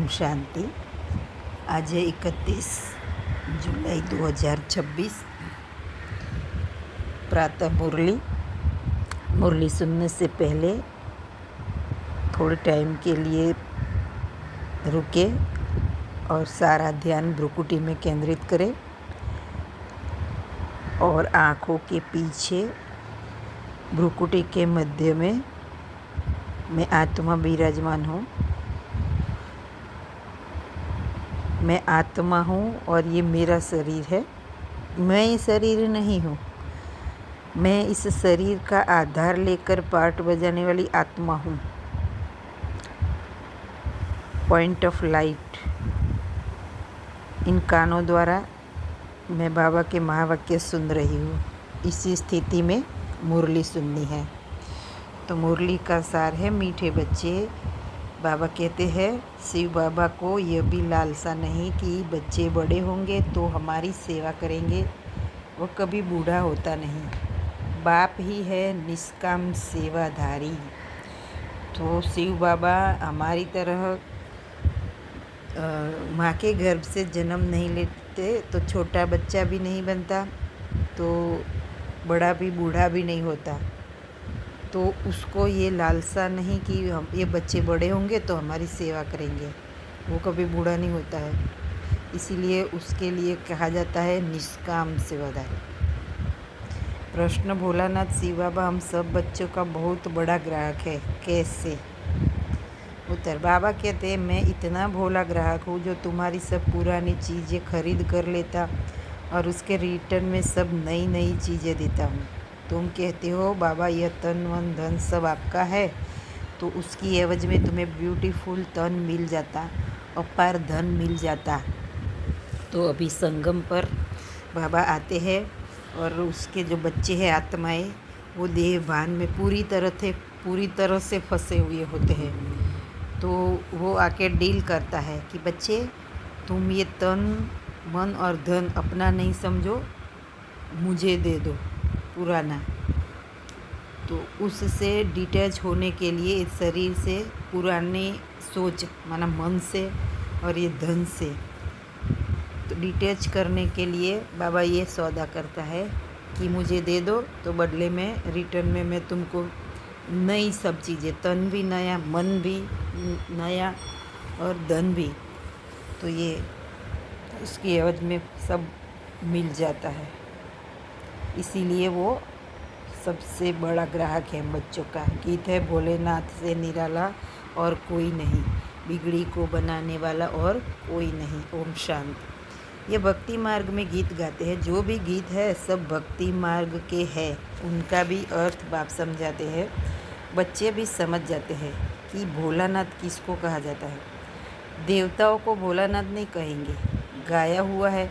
ओम शांति। आज है 31 जुलाई 2026। प्रातः मुरली सुनने से पहले थोड़े टाइम के लिए रुके और सारा ध्यान भ्रुकुटी में केंद्रित करें और आँखों के पीछे भ्रुकुटी के मध्य में मैं आत्मा विराजमान हूँ। मैं आत्मा हूँ और ये मेरा शरीर है। मैं ये शरीर नहीं हूँ। मैं इस शरीर का आधार लेकर पार्ट बजाने वाली आत्मा हूँ। Point of light. इन कानों द्वारा मैं बाबा के महावाक्य सुन रही हूँ। इसी स्थिति में मुरली सुननी है। तो मुरली का सार है, मीठे बच्चे। बाबा कहते हैं शिव बाबा को यह भी लालसा नहीं कि बच्चे बड़े होंगे तो हमारी सेवा करेंगे। वो कभी बूढ़ा होता नहीं। बाप ही है निष्काम सेवाधारी। तो शिव बाबा हमारी तरह माँ के गर्भ से जन्म नहीं लेते, तो छोटा बच्चा भी नहीं बनता, तो बड़ा भी बूढ़ा भी नहीं होता। तो उसको ये लालसा नहीं कि हम ये बच्चे बड़े होंगे तो हमारी सेवा करेंगे। वो कभी बूढ़ा नहीं होता है, इसीलिए उसके लिए कहा जाता है निष्काम सेवाधारी। प्रश्न भोलानाथ शिव बाबा हम सब बच्चों का बहुत बड़ा ग्राहक है, कैसे? उत्तर बाबा कहते हैं मैं इतना भोला ग्राहक हूँ जो तुम्हारी सब पुरानी चीज़ें खरीद कर लेता और उसके रिटर्न में सब नई नई चीज़ें देता हूँ। तुम कहते हो बाबा यह तन मन धन सब आपका है, तो उसकी एवज में तुम्हें ब्यूटीफुल तन मिल जाता, अपार धन मिल जाता। तो अभी संगम पर बाबा आते हैं और उसके जो बच्चे हैं आत्माएं, वो देह भान में पूरी तरह से फंसे हुए होते हैं। तो वो आके डील करता है कि बच्चे तुम ये तन मन और धन अपना नहीं समझो, मुझे दे दो पुराना। तो उससे डिटैच होने के लिए इस शरीर से, पुरानी सोच माना मन से और ये धन से तो डिटैच करने के लिए बाबा ये सौदा करता है कि मुझे दे दो, तो बदले में रिटर्न में मैं तुमको नई सब चीज़ें, तन भी नया, मन भी नया और धन भी, तो ये उसकी एवज में सब मिल जाता है। इसीलिए वो सबसे बड़ा ग्राहक है बच्चों का। गीत है भोलेनाथ से निराला और कोई नहीं, बिगड़ी को बनाने वाला और कोई नहीं। ओम शांति। ये भक्ति मार्ग में गीत गाते हैं। जो भी गीत है सब भक्ति मार्ग के हैं। उनका भी अर्थ बाप समझाते हैं, बच्चे भी समझ जाते हैं कि भोलानाथ किसको कहा जाता है। देवताओं को भोलानाथ नहीं कहेंगे। गाया हुआ है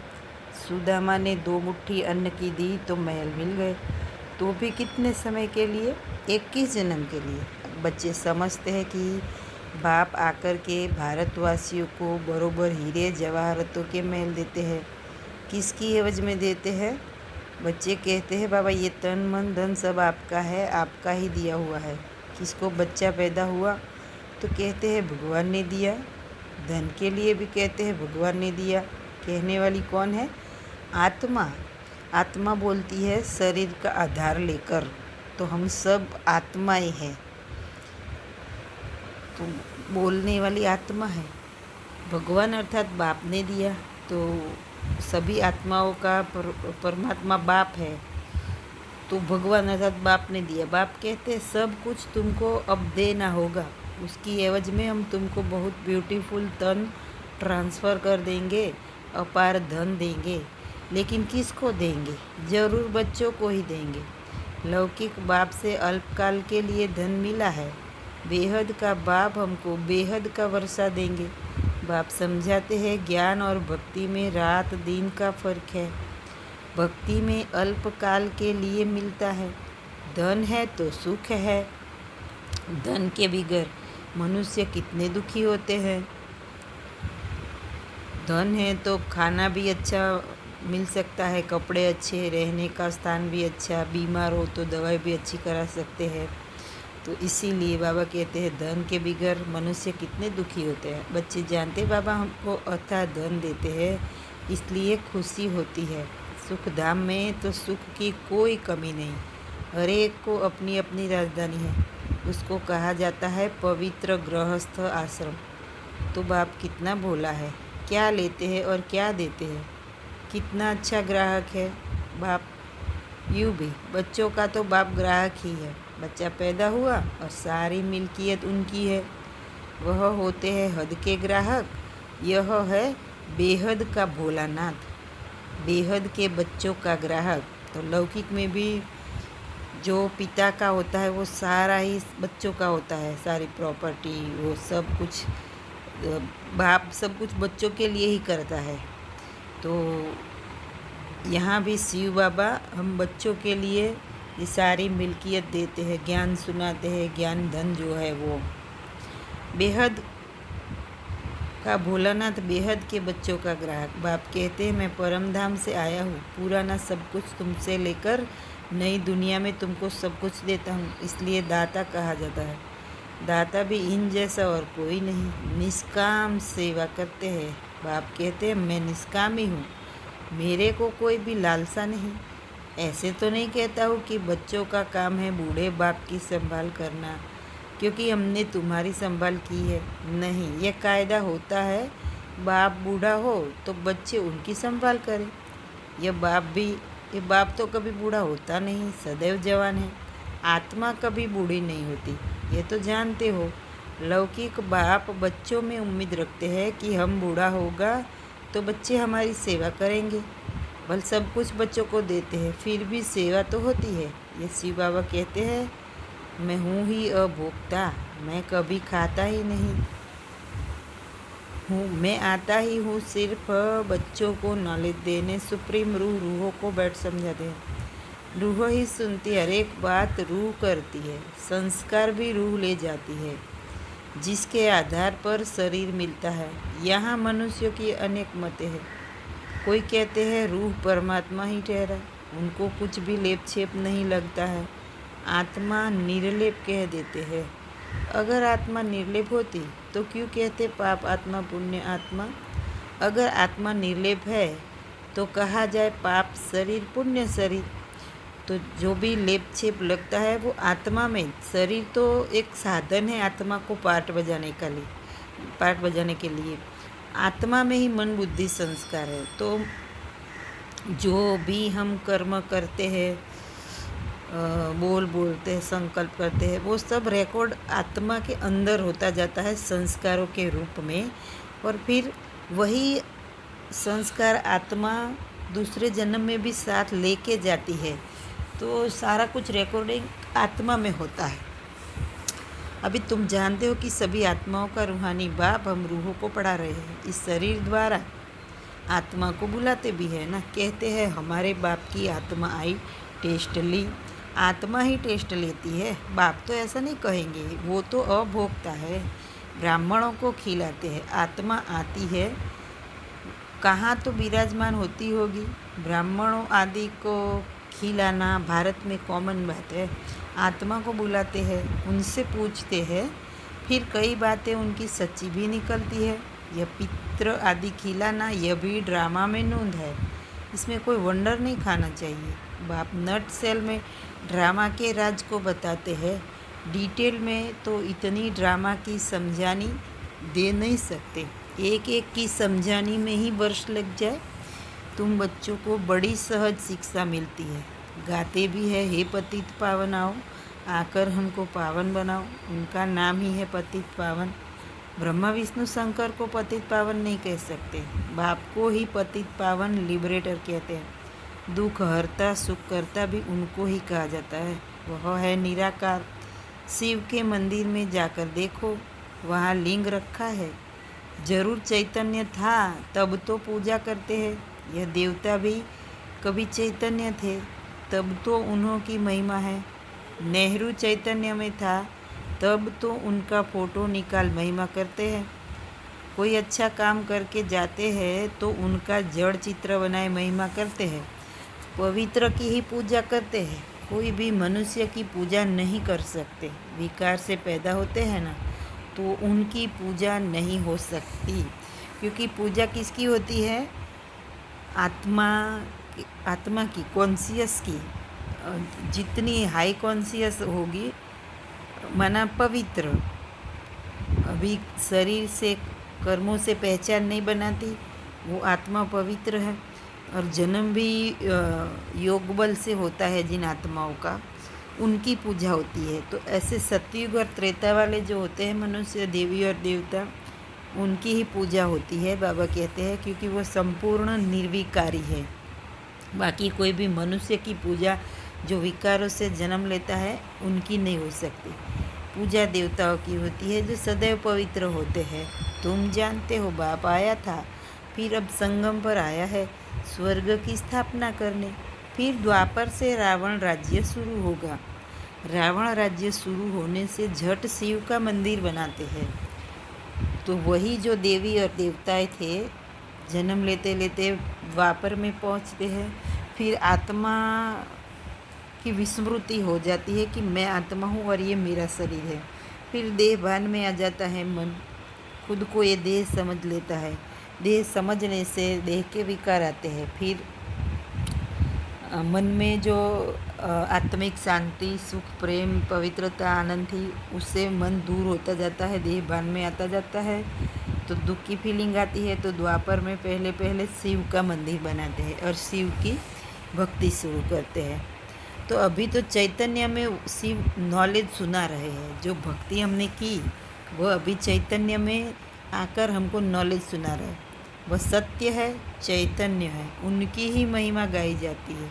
सुदामा ने 2 मुट्ठी अन्न की दी तो महल मिल गए, तो भी कितने समय के लिए? 21 जन्म के लिए। बच्चे समझते हैं कि बाप आकर के भारतवासियों को बरोबर हीरे जवाहरतों के महल देते हैं। किसकी एवज में देते हैं? बच्चे कहते हैं बाबा ये तन मन धन सब आपका है, आपका ही दिया हुआ है। किसको बच्चा पैदा हुआ तो कहते हैं भगवान ने दिया। धन के लिए भी कहते हैं भगवान ने दिया। कहने वाली कौन है? आत्मा। आत्मा बोलती है शरीर का आधार लेकर, तो हम सब आत्माएं हैं। तो बोलने वाली आत्मा है। भगवान अर्थात बाप ने दिया, तो सभी आत्माओं का परमात्मा बाप है, तो भगवान अर्थात बाप ने दिया। बाप कहते हैं सब कुछ तुमको अब देना होगा, उसकी एवज में हम तुमको बहुत ब्यूटीफुल तन ट्रांसफ़र कर देंगे, अपार धन देंगे। लेकिन किसको देंगे? जरूर बच्चों को ही देंगे। लौकिक बाप से अल्पकाल के लिए धन मिला है, बेहद का बाप हमको बेहद का वर्षा देंगे। बाप समझाते हैं ज्ञान और भक्ति में रात दिन का फर्क है। भक्ति में अल्पकाल के लिए मिलता है, धन है तो सुख है। धन के बिगर मनुष्य कितने दुखी होते हैं। धन है तो खाना भी अच्छा मिल सकता है, कपड़े अच्छे, रहने का स्थान भी अच्छा, बीमार हो तो दवाई भी अच्छी करा सकते हैं। तो इसीलिए बाबा कहते हैं धन के बगैर मनुष्य कितने दुखी होते हैं। बच्चे जानते बाबा हमको अथाह धन देते हैं, इसलिए खुशी होती है। सुख धाम में तो सुख की कोई कमी नहीं। हर एक को अपनी अपनी राजधानी है। उसको कहा जाता है पवित्र गृहस्थ आश्रम। तो बाप कितना भोला है, क्या लेते हैं और क्या देते हैं। कितना अच्छा ग्राहक है बाप। यूँ भी बच्चों का तो बाप ग्राहक ही है। बच्चा पैदा हुआ और सारी मिल्कियत उनकी है। वह होते हैं हद के ग्राहक। यह है बेहद का भोलानाथ, बेहद के बच्चों का ग्राहक। तो लौकिक में भी जो पिता का होता है वो सारा ही बच्चों का होता है। सारी प्रॉपर्टी वो सब कुछ बाप सब कुछ बच्चों के लिए ही करता है। तो यहाँ भी शिव बाबा हम बच्चों के लिए ये सारी मिल्कियत देते हैं, ज्ञान सुनाते हैं। ज्ञान धन जो है वो बेहद का भोलानाथ, बेहद के बच्चों का ग्राहक। बाप कहते हैं मैं परम धाम से आया हूँ, पुराना सब कुछ तुमसे लेकर नई दुनिया में तुमको सब कुछ देता हूँ, इसलिए दाता कहा जाता है। दाता भी इन जैसा और कोई नहीं, निष्काम सेवा करते हैं। बाप कहते हैं मैं निष्काम ही हूँ, मेरे को कोई भी लालसा नहीं। ऐसे तो नहीं कहता हूँ कि बच्चों का काम है बूढ़े बाप की संभाल करना, क्योंकि हमने तुम्हारी संभाल की है। नहीं, यह कायदा होता है बाप बूढ़ा हो तो बच्चे उनकी संभाल करें। ये बाप तो कभी बूढ़ा होता नहीं, सदैव जवान है। आत्मा कभी बूढ़ी नहीं होती, ये तो जानते हो। लौकिक बाप बच्चों में उम्मीद रखते हैं कि हम बूढ़ा होगा तो बच्चे हमारी सेवा करेंगे। बल सब कुछ बच्चों को देते हैं, फिर भी सेवा तो होती है। ये शिव बाबा कहते हैं मैं हूँ ही अभोक्ता, मैं कभी खाता ही नहीं हूँ, मैं आता ही हूँ सिर्फ बच्चों को नॉलेज देने। सुप्रीम रूहों को बैठ समझाते हैं। रूह ही सुनती है, हर एक बात रूह करती है। संस्कार भी रूह ले जाती है, जिसके आधार पर शरीर मिलता है। यहाँ मनुष्यों की अनेक मतें हैं। कोई कहते हैं रूह परमात्मा ही ठहरा, उनको कुछ भी लेप छेप नहीं लगता है। आत्मा निर्लेप कह देते हैं। अगर आत्मा निर्लेप होती तो क्यों कहते पाप आत्मा पुण्य आत्मा। अगर आत्मा निर्लेप है तो कहा जाए पाप शरीर पुण्य शरीर। तो जो भी लेप छेप लगता है वो आत्मा में, शरीर तो एक साधन है आत्मा को पाठ बजाने के लिए। आत्मा में ही मन बुद्धि संस्कार है। तो जो भी हम कर्म करते हैं, बोलते हैं, संकल्प करते हैं, वो सब रिकॉर्ड आत्मा के अंदर होता जाता है संस्कारों के रूप में। और फिर वही संस्कार आत्मा दूसरे जन्म में भी साथ लेके जाती है। तो सारा कुछ रिकॉर्डिंग आत्मा में होता है। अभी तुम जानते हो कि सभी आत्माओं का रूहानी बाप हम रूहों को पढ़ा रहे हैं। इस शरीर द्वारा आत्मा को बुलाते भी है ना। कहते हैं हमारे बाप की आत्मा आई, टेस्ट ली। आत्मा ही टेस्ट लेती है, बाप तो ऐसा नहीं कहेंगे, वो तो अभोक्ता है। ब्राह्मणों को खिलाते हैं, आत्मा आती है, कहाँ तो विराजमान होती होगी। ब्राह्मणों आदि को खिलाना भारत में कॉमन बात है। आत्मा को बुलाते हैं, उनसे पूछते हैं, फिर कई बातें उनकी सच्ची भी निकलती है। यह पितृ आदि खिलाना, यह भी ड्रामा में नोंद है, इसमें कोई वंडर नहीं खाना चाहिए। बाप नट सेल में ड्रामा के राज को बताते हैं। डिटेल में तो इतनी ड्रामा की समझानी दे नहीं सकते, एक एक की समझानी में ही वर्ष लग जाए। तुम बच्चों को बड़ी सहज शिक्षा मिलती है। गाते भी है हे पतित पावन आओ, आकर हमको पावन बनाओ। उनका नाम ही है पतित पावन। ब्रह्मा विष्णु शंकर को पतित पावन नहीं कह सकते, बाप को ही पतित पावन लिबरेटर कहते हैं। दुख हरता सुख करता भी उनको ही कहा जाता है। वह है निराकार। शिव के मंदिर में जाकर देखो, वहाँ लिंग रखा है। जरूर चैतन्य था तब तो पूजा करते हैं। यह देवता भी कभी चैतन्य थे, तब तो उन्हों की महिमा है। नेहरू चैतन्य में था, तब तो उनका फोटो निकाल महिमा करते हैं। कोई अच्छा काम करके जाते हैं तो उनका जड़ चित्र बनाए महिमा करते हैं। पवित्र की ही पूजा करते हैं। कोई भी मनुष्य की पूजा नहीं कर सकते। विकार से पैदा होते हैं ना, तो उनकी पूजा नहीं हो सकती, क्योंकि पूजा किसकी होती है? आत्मा आत्मा की, कॉन्शियस की। जितनी हाई कॉन्शियस होगी, माना पवित्र। अभी शरीर से, कर्मों से पहचान नहीं बनाती, वो आत्मा पवित्र है। और जन्म भी योग बल से होता है जिन आत्माओं का, उनकी पूजा होती है। तो ऐसे सतयुग और त्रेता वाले जो होते हैं मनुष्य, देवी और देवता, उनकी ही पूजा होती है, बाबा कहते हैं, क्योंकि वो संपूर्ण निर्विकारी है। बाकी कोई भी मनुष्य की पूजा जो विकारों से जन्म लेता है, उनकी नहीं हो सकती। पूजा देवताओं की होती है जो सदैव पवित्र होते हैं। तुम जानते हो, बाप आया था, फिर अब संगम पर आया है स्वर्ग की स्थापना करने। फिर द्वापर से रावण राज्य शुरू होगा। रावण राज्य शुरू होने से झट शिव का मंदिर बनाते हैं। तो वही जो देवी और देवताएं थे, जन्म लेते लेते द्वापर में पहुंचते हैं। फिर आत्मा की विस्मृति हो जाती है कि मैं आत्मा हूँ और ये मेरा शरीर है। फिर देह भान में आ जाता है मन, खुद को ये देह समझ लेता है। देह समझने से देह के विकार आते हैं। फिर मन में जो आत्मिक शांति, सुख, प्रेम, पवित्रता, आनंद थी, उससे मन दूर होता जाता है, देह भान में आता जाता है, तो दुख की फीलिंग आती है। तो द्वापर में पहले पहले शिव का मंदिर बनाते हैं और शिव की भक्ति शुरू करते हैं। तो अभी तो चैतन्य में शिव नॉलेज सुना रहे हैं। जो भक्ति हमने की, वो अभी चैतन्य में आकर हमको नॉलेज सुना रहे हैं। वह सत्य है, चैतन्य है, उनकी ही महिमा गाई जाती है।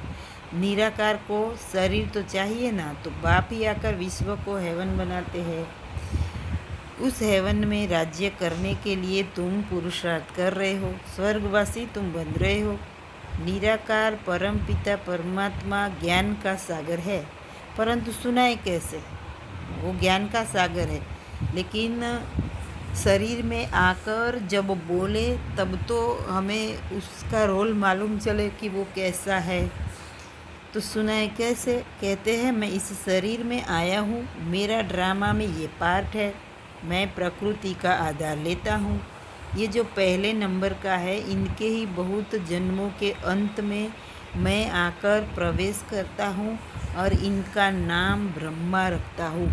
निराकार को शरीर तो चाहिए ना, तो बाप ही आकर विश्व को हेवन बनाते हैं। उस हेवन में राज्य करने के लिए तुम पुरुषार्थ कर रहे हो, स्वर्गवासी तुम बन रहे हो। निराकार परम पिता परमात्मा ज्ञान का सागर है, परंतु सुनाए कैसे? वो ज्ञान का सागर है, लेकिन शरीर में आकर जब बोले तब तो हमें उसका रोल मालूम चले कि वो कैसा है। तो सुनाए कैसे? कहते हैं, मैं इस शरीर में आया हूँ, मेरा ड्रामा में ये पार्ट है, मैं प्रकृति का आधार लेता हूँ। ये जो पहले नंबर का है, इनके ही बहुत जन्मों के अंत में मैं आकर प्रवेश करता हूँ और इनका नाम ब्रह्मा रखता हूँ।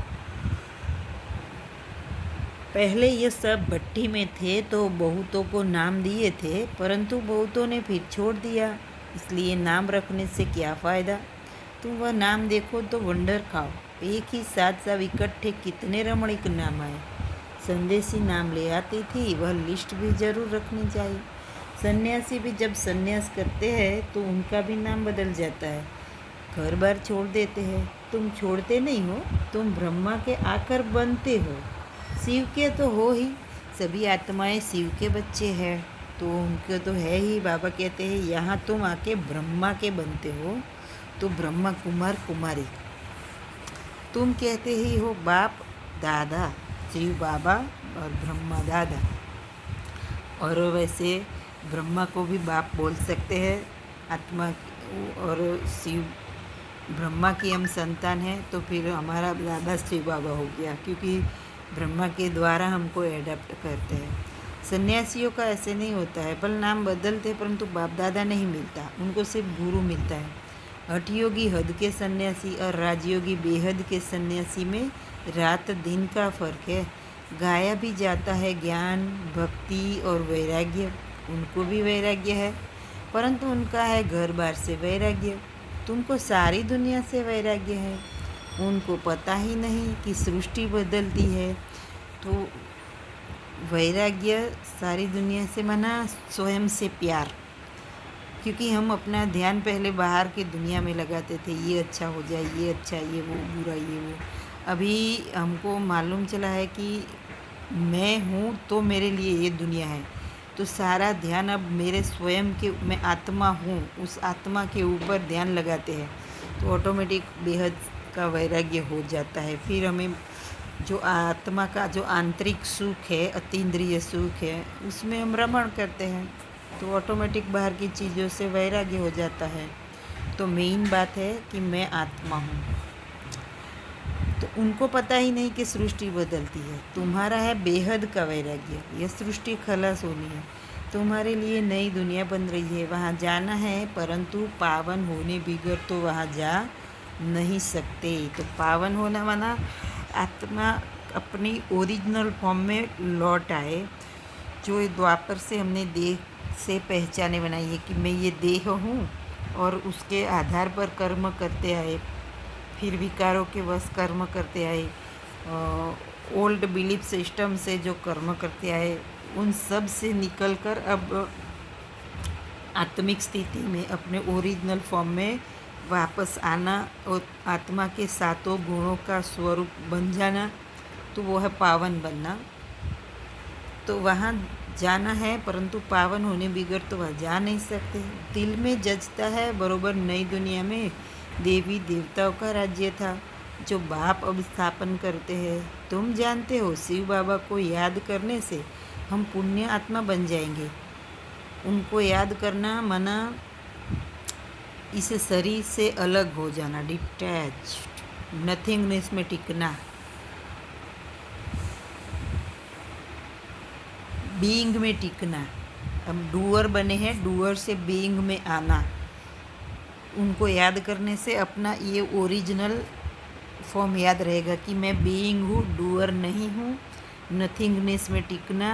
पहले ये सब भट्टी में थे तो बहुतों को नाम दिए थे, परंतु बहुतों ने फिर छोड़ दिया। इसलिए नाम रखने से क्या फ़ायदा? तुम वह नाम देखो तो वंडर खाओ। एक ही साथ सब इकट्ठे कितने रमणीक नाम आए। संदेशी नाम ले आती थी, वह लिस्ट भी जरूर रखनी चाहिए। सन्यासी भी जब सन्यास करते हैं तो उनका भी नाम बदल जाता है, घर बार छोड़ देते हैं। तुम छोड़ते नहीं हो, तुम ब्रह्मा के आकर बनते हो, शिव के तो हो ही। सभी आत्माएं शिव के बच्चे हैं, तो उनके तो है ही। बाबा कहते हैं, यहाँ तुम आके ब्रह्मा के बनते हो, तो ब्रह्मा कुमार कुमारी। तुम कहते ही हो बाप दादा, शिव बाबा और ब्रह्मा दादा। और वैसे ब्रह्मा को भी बाप बोल सकते हैं, आत्मा। और शिव, ब्रह्मा की हम संतान हैं, तो फिर हमारा दादा शिव बाबा हो गया, क्योंकि ब्रह्मा के द्वारा हमको एडप्ट करते हैं। सन्यासियों का ऐसे नहीं होता है, बल नाम बदलते, परंतु बाप दादा नहीं मिलता, उनको सिर्फ गुरु मिलता है। हठयोगी हद के सन्यासी और राजयोगी बेहद के सन्यासी में रात दिन का फर्क है। गाया भी जाता है ज्ञान, भक्ति और वैराग्य। उनको भी वैराग्य है, परंतु उनका है घर बार से वैराग्य। तुमको सारी दुनिया से वैराग्य है। उनको पता ही नहीं कि सृष्टि बदलती है। तो वैराग्य सारी दुनिया से माना स्वयं से प्यार, क्योंकि हम अपना ध्यान पहले बाहर की दुनिया में लगाते थे, ये अच्छा हो जाए, ये अच्छा, ये वो बुरा, ये वो। अभी हमको मालूम चला है कि मैं हूँ तो मेरे लिए ये दुनिया है, तो सारा ध्यान अब मेरे स्वयं के, मैं आत्मा हूँ, उस आत्मा के ऊपर ध्यान लगाते हैं, तो ऑटोमेटिक बेहद का वैराग्य हो जाता है। फिर हमें जो आत्मा का जो आंतरिक सुख है, अतीन्द्रिय सुख है, उसमें हम रमण करते हैं, तो ऑटोमेटिक बाहर की चीज़ों से वैराग्य हो जाता है। तो मेन बात है कि मैं आत्मा हूँ। तो उनको पता ही नहीं कि सृष्टि बदलती है। तुम्हारा है बेहद का वैराग्य, यह सृष्टि खलास होनी है, तुम्हारे लिए नई दुनिया बन रही है, वहाँ जाना है, परंतु पावन होने बिगड़ तो वहाँ जा नहीं सकते। तो पावन होना माना आत्मा अपनी ओरिजिनल फॉर्म में लौट आए, जो द्वापर से हमने देह से पहचाने बनाई है कि मैं ये देह हूँ, और उसके आधार पर कर्म करते आए, फिर विकारों के वश कर्म करते आए, ओल्ड बिलीफ सिस्टम से जो कर्म करते आए, उन सब से निकलकर अब आत्मिक स्थिति में अपने ओरिजिनल फॉर्म में वापस आना और आत्मा के सातों गुणों का स्वरूप बन जाना, तो वो है पावन बनना। तो वहाँ जाना है, परंतु पावन होने बिगड़ तो वह जा नहीं सकते। दिल में जचता है बरोबर नई दुनिया में देवी देवताओं का राज्य था, जो बाप अब स्थापन करते हैं। तुम जानते हो शिव बाबा को याद करने से हम पुण्य आत्मा बन जाएंगे। उनको याद करना माना इस शरीर से अलग हो जाना, डिटैच्ड, नथिंगनेस में टिकना, बीइंग में टिकना। अब डूअर बने हैं, डूअर से बीइंग में आना। उनको याद करने से अपना ये ओरिजिनल फॉर्म याद रहेगा कि मैं बीइंग हूँ, डूअर नहीं हूँ। नथिंगनेस में टिकना,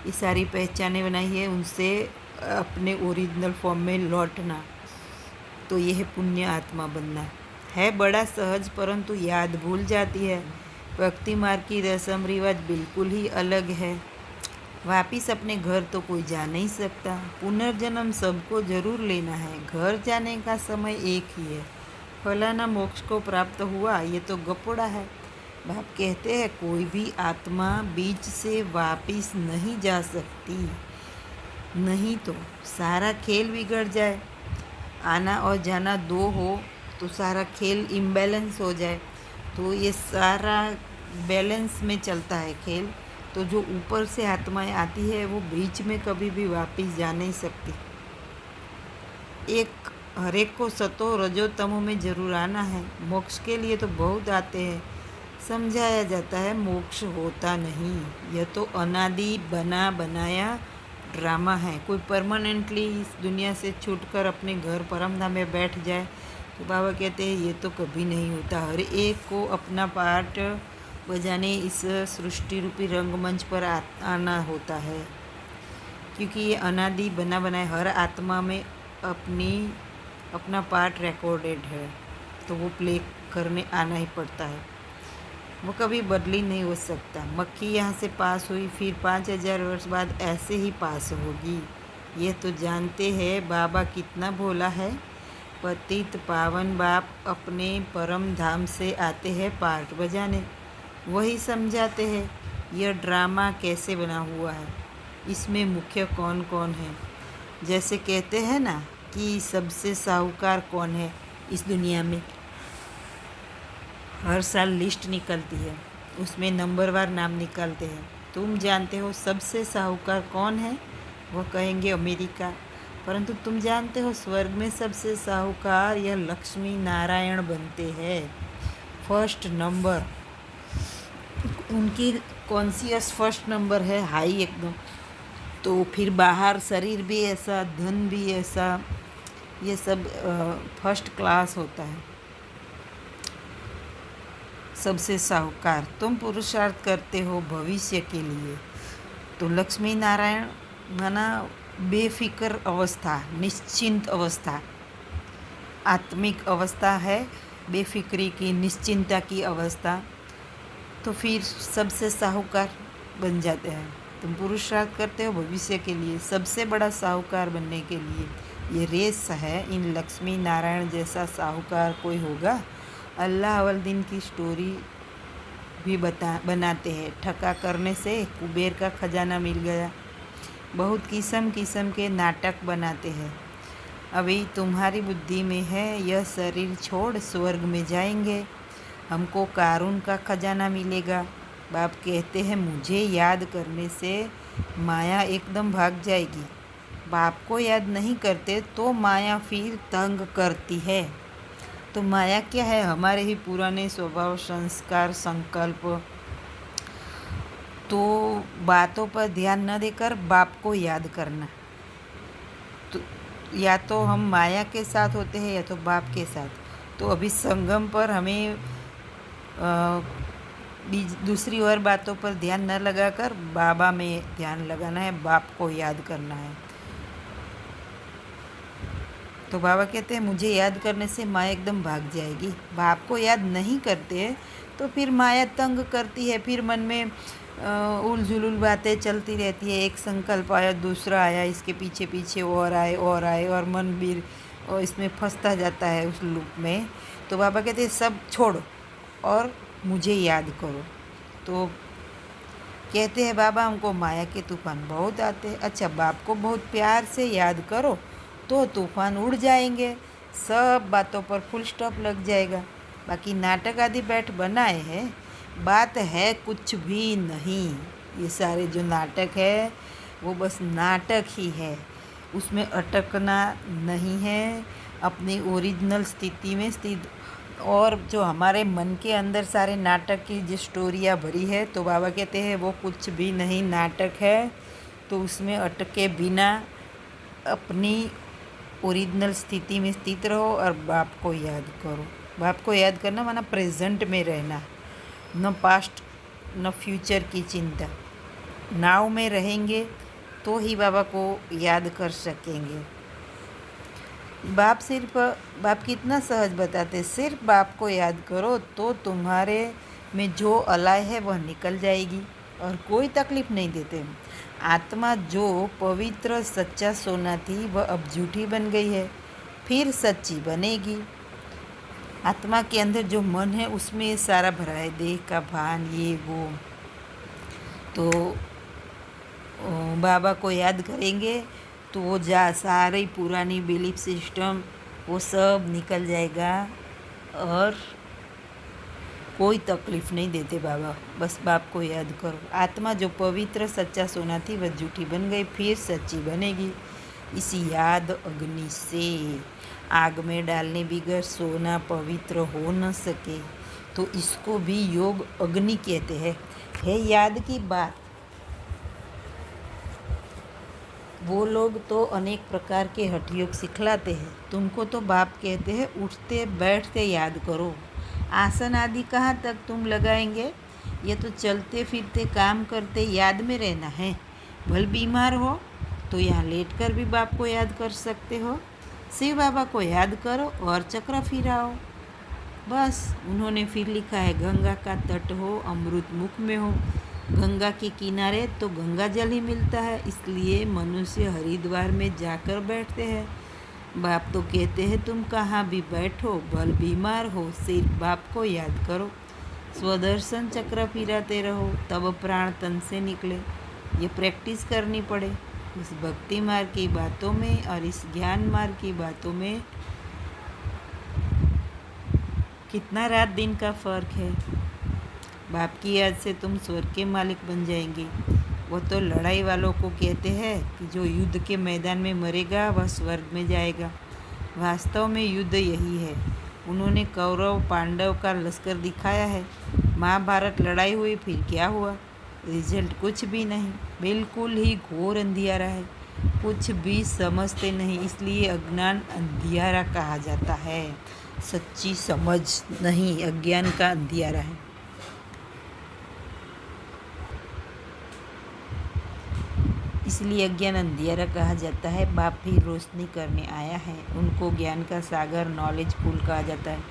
ये सारी पहचाने बनाई है, उनसे अपने ओरिजिनल फॉर्म में लौटना। तो यह पुण्य आत्मा बनना है। बड़ा सहज, परंतु याद भूल जाती है। भक्ति मार्ग की रस्म रिवाज बिल्कुल ही अलग है। वापिस अपने घर तो कोई जा नहीं सकता। पुनर्जन्म सबको जरूर लेना है। घर जाने का समय एक ही है। फलाना मोक्ष को प्राप्त हुआ, ये तो गपोड़ा है। बाप कहते हैं कोई भी आत्मा बीच से वापिस नहीं जा सकती, नहीं तो सारा खेल बिगड़ जाए। आना और जाना दो हो तो सारा खेल इम्बैलेंस हो जाए। तो ये सारा बैलेंस में चलता है खेल। तो जो ऊपर से आत्माएं आती है वो बीच में कभी भी वापस जा नहीं सकती। हर एक को सतो रजो तमो में जरूर आना है। मोक्ष के लिए तो बहुत आते हैं। समझाया जाता है मोक्ष होता नहीं, यह तो अनादि बना बनाया ड्रामा है। कोई परमानेंटली इस दुनिया से छूटकर अपने घर परमधाम में बैठ जाए तो बाबा कहते हैं ये तो कभी नहीं होता। हर एक को अपना पार्ट बजाने इस सृष्टि रूपी रंगमंच पर आना होता है, क्योंकि ये अनादि बना बनाए हर आत्मा में अपना पार्ट रिकॉर्डेड है, तो वो प्ले करने आना ही पड़ता है। वो कभी बदली नहीं हो सकता। मक्खी यहाँ से पास हुई, फिर 5000 वर्ष बाद ऐसे ही पास होगी। ये तो जानते हैं बाबा कितना भोला है। पतित पावन बाप अपने परम धाम से आते हैं पार्ट बजाने, वही समझाते हैं यह ड्रामा कैसे बना हुआ है, इसमें मुख्य कौन कौन है। जैसे कहते हैं ना कि सबसे साहूकार कौन है इस दुनिया में, हर साल लिस्ट निकलती है, उसमें नंबरवार नाम निकालते हैं। तुम जानते हो सबसे साहूकार कौन है? वह कहेंगे अमेरिका। परंतु तुम जानते हो स्वर्ग में सबसे साहूकार यह लक्ष्मी नारायण बनते हैं। फर्स्ट नंबर उनकी कॉन्शियस फर्स्ट नंबर है, हाई एकदम। तो फिर बाहर शरीर भी ऐसा, धन भी ऐसा, ये सब फर्स्ट क्लास होता है। सबसे साहूकार तुम पुरुषार्थ करते हो भविष्य के लिए। तो लक्ष्मी नारायण माना बेफिक्र अवस्था, निश्चिंत अवस्था, आत्मिक अवस्था है बेफिक्री की, निश्चिंता की अवस्था। तो फिर सबसे साहूकार बन जाते हैं। तुम पुरुषार्थ करते हो भविष्य के लिए, सबसे बड़ा साहूकार बनने के लिए। ये रेस है। इन लक्ष्मी नारायण जैसा साहूकार कोई होगा? अल्लाह अव्वल दिन की स्टोरी भी बनाते हैं। ठगा करने से कुबेर का खजाना मिल गया। बहुत किस्म किस्म के नाटक बनाते हैं। अभी तुम्हारी बुद्धि में है यह शरीर छोड़ स्वर्ग में जाएंगे, हमको कारून का खजाना मिलेगा। बाप कहते हैं मुझे याद करने से माया एकदम भाग जाएगी। बाप को याद नहीं करते तो माया फिर तंग करती है। तो माया क्या है? हमारे ही पुराने स्वभाव, संस्कार, संकल्प। तो बातों पर ध्यान न देकर बाप को याद करना। तो या तो हम माया के साथ होते हैं या तो बाप के साथ। तो अभी संगम पर हमें दूसरी और बातों पर ध्यान न लगाकर बाबा में ध्यान लगाना है, बाप को याद करना है। तो बाबा कहते हैं मुझे याद करने से माया एकदम भाग जाएगी। बाप को याद नहीं करते तो फिर माया तंग करती है, फिर मन में उलझुल बातें चलती रहती है। एक संकल्प आया, दूसरा आया, इसके पीछे पीछे और आए और मन भी और इसमें फंसता जाता है उस लूप में। तो बाबा कहते हैं सब छोड़ो और मुझे याद करो। तो कहते हैं बाबा हमको माया के तूफान बहुत आते हैं। अच्छा, बाप को बहुत प्यार से याद करो तो तूफान उड़ जाएंगे, सब बातों पर फुल स्टॉप लग जाएगा। बाकी नाटक आदि बैठ बनाए हैं, बात है कुछ भी नहीं। ये सारे जो नाटक है वो बस नाटक ही है, उसमें अटकना नहीं है, अपनी ओरिजिनल स्थिति में स्थित। और जो हमारे मन के अंदर सारे नाटक की जो स्टोरियाँ भरी है, तो बाबा कहते हैं वो कुछ भी नहीं नाटक है। तो उसमें अटके बिना अपनी ओरिजिनल स्थिति में स्थित रहो और बाप को याद करो। बाप को याद करना माना प्रेजेंट में रहना, न पास्ट न फ्यूचर की चिंता। नाव में रहेंगे तो ही बाबा को याद कर सकेंगे। बाप कितना सहज बताते, सिर्फ बाप को याद करो तो तुम्हारे में जो अलाय है वह निकल जाएगी और कोई तकलीफ नहीं देते। आत्मा जो पवित्र सच्चा सोना थी वह अब झूठी बन गई है, फिर सच्ची बनेगी। आत्मा के अंदर जो मन है उसमें सारा भरा है, देह का भान, ये वो। तो बाबा को याद करेंगे तो वो सारी पुरानी बिलीफ सिस्टम वो सब निकल जाएगा और कोई तकलीफ़ नहीं देते बाबा। बस बाप को याद करो। आत्मा जो पवित्र सच्चा सोना थी वह झूठी बन गई, फिर सच्ची बनेगी। इसी याद अग्नि से आग में डालने बिगर सोना पवित्र हो न सके, तो इसको भी योग अग्नि कहते हैं। है याद की बात। वो लोग तो अनेक प्रकार के हठ योग सिखलाते हैं, तुमको तो बाप कहते हैं उठते बैठते याद करो। आसन आदि कहाँ तक तुम लगाएंगे? ये तो चलते फिरते काम करते याद में रहना है। भले बीमार हो तो यहाँ लेटकर भी बाप को याद कर सकते हो। शिव बाबा को याद करो और चक्र फिराओ। बस उन्होंने फिर लिखा है, गंगा का तट हो, अमृत मुख में हो। गंगा के किनारे तो गंगा जल ही मिलता है, इसलिए मनुष्य हरिद्वार में जाकर बैठते हैं। बाप तो कहते हैं तुम कहाँ भी बैठो, भल बीमार हो, सिर्फ बाप को याद करो। स्वदर्शन चक्र फिराते रहो, तब प्राण तन से निकले। ये प्रैक्टिस करनी पड़े। इस भक्ति मार्ग की बातों में और इस ज्ञान मार्ग की बातों में कितना रात दिन का फ़र्क है। बाप की याद से तुम स्वर्ग के मालिक बन जाएंगे। वो तो लड़ाई वालों को कहते हैं कि जो युद्ध के मैदान में मरेगा वह स्वर्ग में जाएगा। वास्तव में युद्ध यही है। उन्होंने कौरव पांडव का लश्कर दिखाया है। महाभारत लड़ाई हुई, फिर क्या हुआ? रिजल्ट कुछ भी नहीं, बिल्कुल ही घोर अंधियारा है। कुछ भी समझते नहीं, इसलिए अज्ञान अंधियारा कहा जाता है। सच्ची समझ नहीं, अज्ञान का अंधियारा है। इसलिए अज्ञान अंधियारा कहा जाता है। बाप भी रोशनी करने आया है, उनको ज्ञान का सागर नॉलेज पूल कहा जाता है।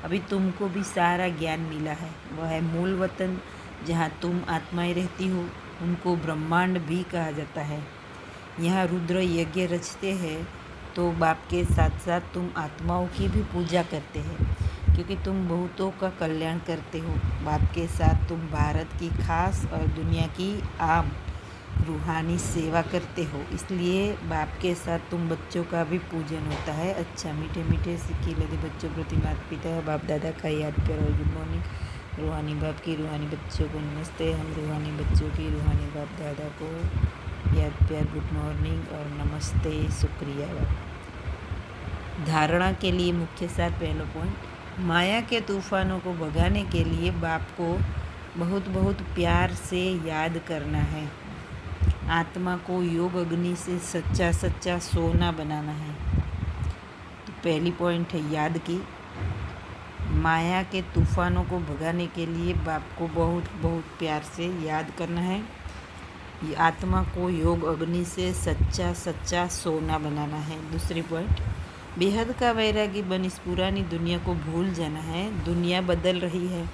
अभी तुमको भी सारा ज्ञान मिला है, वह है मूल वतन जहाँ तुम आत्माएं रहती हो। उनको ब्रह्मांड भी कहा जाता है। यहाँ रुद्र यज्ञ रचते हैं तो बाप के साथ साथ तुम आत्माओं की भी पूजा करते हैं, क्योंकि तुम बहुतों का कल्याण करते हो। बाप के साथ तुम भारत की खास और दुनिया की आम रूहानी सेवा करते हो, इसलिए बाप के साथ तुम बच्चों का भी पूजन होता है। अच्छा, मीठे मीठे सिक्के लगे बच्चों प्रति माता पिता और बाप दादा का याद करो। Good morning. रूहानी बाप की रूहानी बच्चों को नमस्ते। हम रूहानी बच्चों की रूहानी बाप दादा को याद याद प्यार, गुड मॉर्निंग और नमस्ते, शुक्रिया। धारणा के लिए मुख्य सार, पहला पॉइंट, माया के तूफानों को भगाने के लिए बाप को बहुत बहुत प्यार से याद करना है। आत्मा को योग अग्नि से सच्चा सच्चा सोना बनाना है। तो पहली पॉइंट है याद की, माया के तूफानों को भगाने के लिए बाप को बहुत बहुत प्यार से याद करना है। ये आत्मा को योग अग्नि से सच्चा सच्चा सोना बनाना है। दूसरी पॉइंट, बेहद का वैरागी बन इस पुरानी दुनिया को भूल जाना है। दुनिया बदल रही है,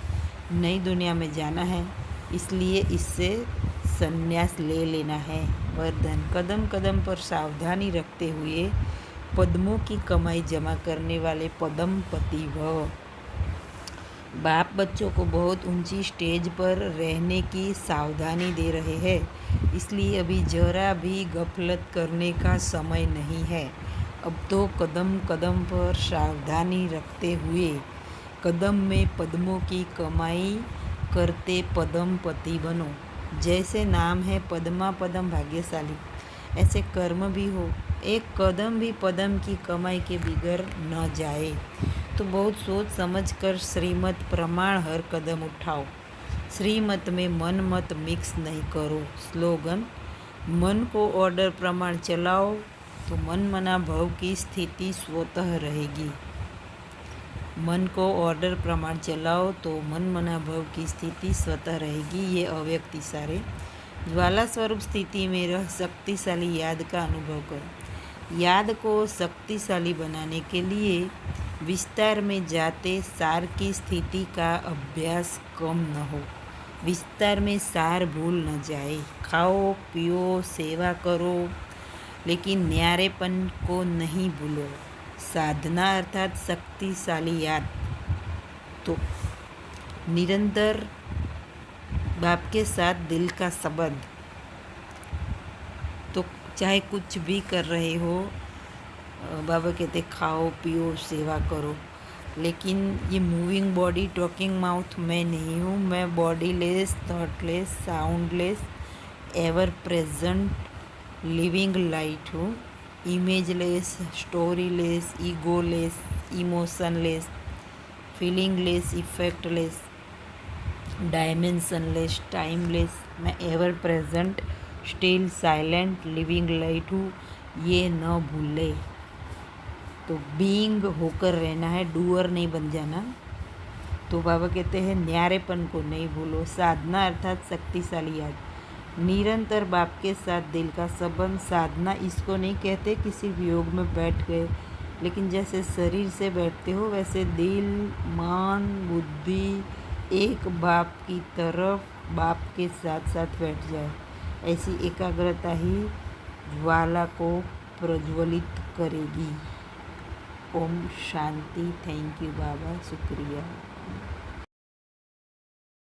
नई दुनिया में जाना है, इसलिए इससे संन्यास ले लेना है। वरदान, कदम कदम पर सावधानी रखते हुए पद्मों की कमाई जमा करने वाले पद्मपति भव। बाप बच्चों को बहुत ऊंची स्टेज पर रहने की सावधानी दे रहे हैं, इसलिए अभी जरा भी गफलत करने का समय नहीं है। अब तो कदम कदम पर सावधानी रखते हुए कदम में पद्मों की कमाई करते पद्मपति बनो। जैसे नाम है पद्मा पद्म भाग्यशाली, ऐसे कर्म भी हो, एक कदम भी पद्म की कमाई के बिगड़ न जाए। तो बहुत सोच समझ कर श्रीमत प्रमाण हर कदम उठाओ। श्रीमत में मन मत मिक्स नहीं करो। स्लोगन, मन को ऑर्डर प्रमाण चलाओ तो मन मना भाव की स्थिति स्वतः रहेगी। मन को ऑर्डर प्रमाण चलाओ तो मन मना भाव की स्थिति स्वतः रहेगी। ये अव्यक्त इशारे। ज्वाला स्वरूप स्थिति में रह शक्तिशाली याद का अनुभव करो। याद को शक्तिशाली बनाने के लिए विस्तार में जाते सार की स्थिति का अभ्यास कम न हो। विस्तार में सार भूल न जाए। खाओ पियो सेवा करो, लेकिन न्यारेपन को नहीं भूलो। साधना अर्थात शक्तिशाली याद। तो निरंतर बाप के साथ दिल का संबंध। तो चाहे कुछ भी कर रहे हो, बाबा कहते खाओ पियो सेवा करो, लेकिन ये मूविंग बॉडी टॉकिंग माउथ मैं नहीं हूँ। मैं body less, thoughtless, soundless, ever present living light हूँ। इमेजलेस, स्टोरीलेस, ईगोलेस, इमोशनलेस, फीलिंगलेस, इफेक्टलेस, डायमेंशनलेस, टाइमलेस। मैं ever present still silent living light हूँ, ये न भूले। तो बीइंग होकर रहना है, डूअर नहीं बन जाना। तो बाबा कहते हैं न्यारेपन को नहीं भूलो। साधना अर्थात शक्तिशाली याद। निरंतर बाप के साथ दिल का संबंध। साधना इसको नहीं कहते कि सिर्फ योग में बैठ गए, लेकिन जैसे शरीर से बैठते हो वैसे दिल मन बुद्धि एक बाप की तरफ, बाप के साथ साथ बैठ जाए। ऐसी एकाग्रता ही ज्वाला को प्रज्वलित करेगी। ओम शांति। थैंक यू बाबा, शुक्रिया।